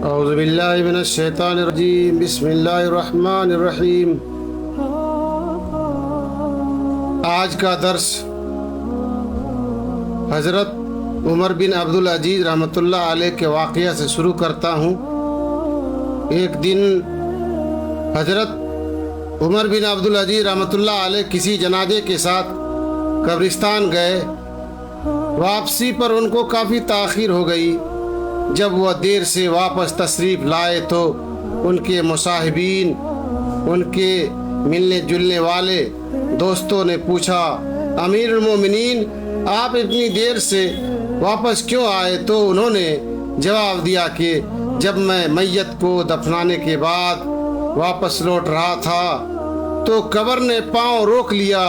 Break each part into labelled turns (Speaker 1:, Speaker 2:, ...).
Speaker 1: اعوذ باللہ من الشیطان الرجیم، بسم اللہ الرحمن الرحیم۔ آج کا درس حضرت عمر بن عبدالعزیز رحمۃ اللہ علیہ کے واقعہ سے شروع کرتا ہوں۔ ایک دن حضرت عمر بن عبدالعزیز رحمۃ اللہ علیہ کسی جنازے کے ساتھ قبرستان گئے۔ واپسی پر ان کو کافی تاخیر ہو گئی۔ جب وہ دیر سے واپس تشریف لائے تو ان کے مصاحبین، ان کے ملنے جلنے والے دوستوں نے پوچھا، امیر المومنین آپ اتنی دیر سے واپس کیوں آئے؟ تو انہوں نے جواب دیا کہ جب میں میت کو دفنانے کے بعد واپس لوٹ رہا تھا تو قبر نے پاؤں روک لیا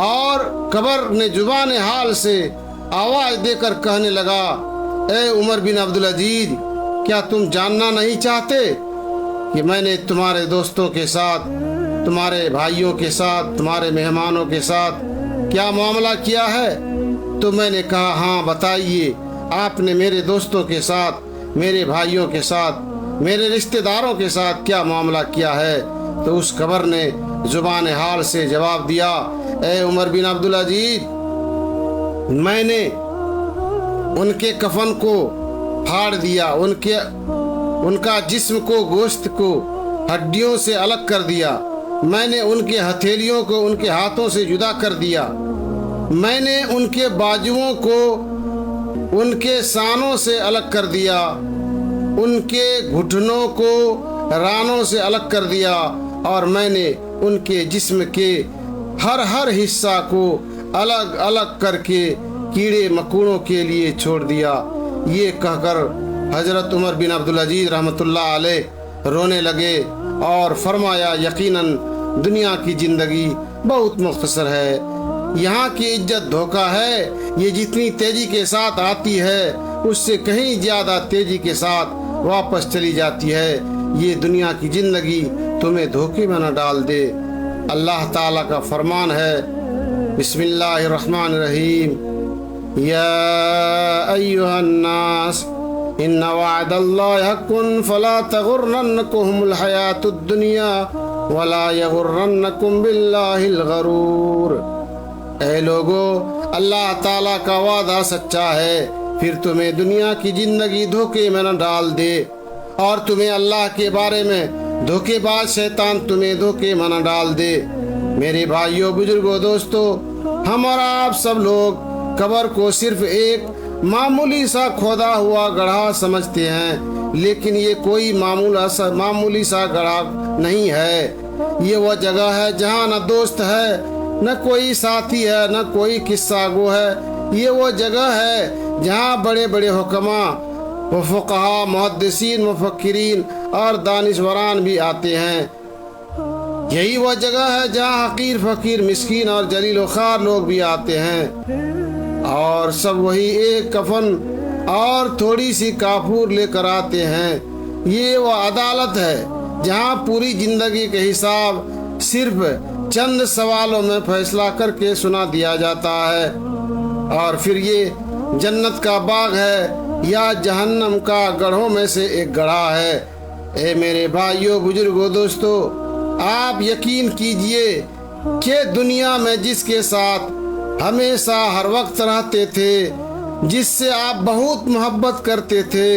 Speaker 1: اور قبر نے زبان حال سے آواز دے کر کہنے لگا، اے عمر بن عبدالعزیز، کیا تم جاننا نہیں چاہتے کہ میں نے تمہارے دوستوں کے ساتھ، تمہارے بھائیوں کے ساتھ، تمہارے مہمانوں کے ساتھ کیا معاملہ کیا ہے؟ تو میں نے کہا، ہاں بتائیے، آپ نے میرے دوستوں کے ساتھ، میرے بھائیوں کے ساتھ، میرے رشتہ داروں کے ساتھ کیا معاملہ کیا ہے؟ تو اس قبر نے زبان حال سے جواب دیا، اے عمر بن عبدالعزیز، میں نے ان کے کفن کو پھاڑ دیا، ان کا جسم کو، گوشت کو ہڈیوں سے الگ کر دیا، میں نے ان کے ہتھیلیوں کو ان کے ہاتھوں سے جدا کر دیا، میں نے ان کے بازوؤں کو ان کے سانوں سے الگ کر دیا، ان کے گھٹنوں کو رانوں سے الگ کر دیا، اور میں نے ان کے جسم کے ہر حصہ کو الگ الگ کر کے کیڑے مکوڑوں کے لیے چھوڑ دیا۔ یہ کہہ کر حضرت عمر بن عبدالعزیز رحمۃ اللہ علیہ رونے لگے اور فرمایا، یقیناً دنیا کی زندگی بہت مختصر ہے، یہاں کی عزت دھوکہ ہے، یہ جتنی تیزی کے ساتھ آتی ہے اس سے کہیں زیادہ تیزی کے ساتھ واپس چلی جاتی ہے۔ یہ دنیا کی زندگی تمہیں دھوکے میں نہ ڈال دے۔ اللہ تعالیٰ کا فرمان ہے، بسم اللہ الرحمن الرحیم، یا ایہا الناس ان وعد اللہ حق فلا تغرنکم الحیاۃ الدنیا ولا یغرنکم باللہ الغرور۔ اے لوگو، اللہ تعالیٰ کا وعدہ سچا ہے، پھر تمہیں دنیا کی زندگی دھوکے میں نہ ڈال دے، اور تمہیں اللہ کے بارے میں دھوکے باز شیطان تمہیں دھوکے میں نہ ڈال دے۔ میرے بھائیوں، بزرگوں، دوستو، ہم اور آپ سب لوگ قبر کو صرف ایک معمولی سا کھودا ہوا گڑھا سمجھتے ہیں، لیکن یہ کوئی معمولی سا گڑھا نہیں ہے۔ یہ وہ جگہ ہے جہاں نہ دوست ہے، نہ کوئی ساتھی ہے، نہ کوئی قصہ گو ہے۔ یہ وہ جگہ ہے جہاں بڑے بڑے حکماء و فقہاء، محدثین، مفکرین اور دانشوران بھی آتے ہیں۔ یہی وہ جگہ ہے جہاں حقیر، فقیر، مسکین اور جلیل و خوار لوگ بھی آتے ہیں، اور سب وہی ایک کفن اور تھوڑی سی کافور لے کر آتے ہیں۔ یہ وہ عدالت ہے جہاں پوری زندگی کے حساب صرف چند سوالوں میں فیصلہ کر کے سنا دیا جاتا ہے، اور پھر یہ جنت کا باغ ہے یا جہنم کا گڑھوں میں سے ایک گڑھا ہے۔ اے میرے بھائیوں، بزرگوں، دوستو، آپ یقین کیجئے کہ دنیا میں جس کے ساتھ ہمیشہ ہر وقت رہتے تھے، جس سے آپ بہت محبت کرتے تھے،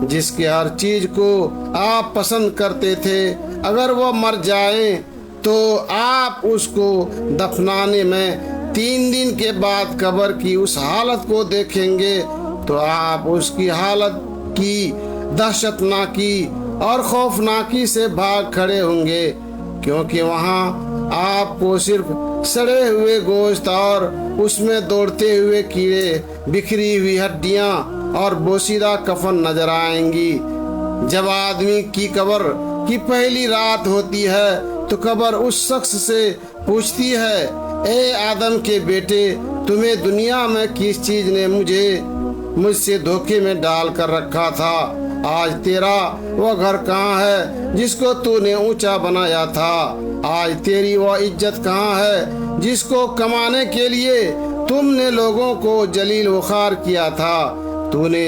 Speaker 1: جس کے ہر چیز کو آپ پسند کرتے تھے، اگر وہ مر جائیں تو آپ اس کو دفنانے میں 3 دن کے بعد قبر کی اس حالت کو دیکھیں گے تو آپ اس کی حالت کی دہشتناکی اور خوفناکی سے بھاگ کھڑے ہوں گے، کیونکہ وہاں آپ کو صرف سڑے ہوئے گوشت اور اس میں دوڑتے ہوئے کیڑے، بکھری ہوئی ہڈیاں اور بوسیدہ کفن نظر آئیں گی۔ جب آدمی کی قبر کی پہلی رات ہوتی ہے تو قبر اس شخص سے پوچھتی ہے، اے آدم کے بیٹے، تمہیں دنیا میں کس چیز نے مجھ سے دھوکے میں ڈال کر رکھا تھا؟ آج تیرا وہ گھر کہاں ہے جس کو تو نے اونچا بنایا تھا؟ آج تیری وہ عزت کہاں ہے جس کو کمانے کے لیے تم نے لوگوں کو جلیل وخار کیا تھا؟ تو نے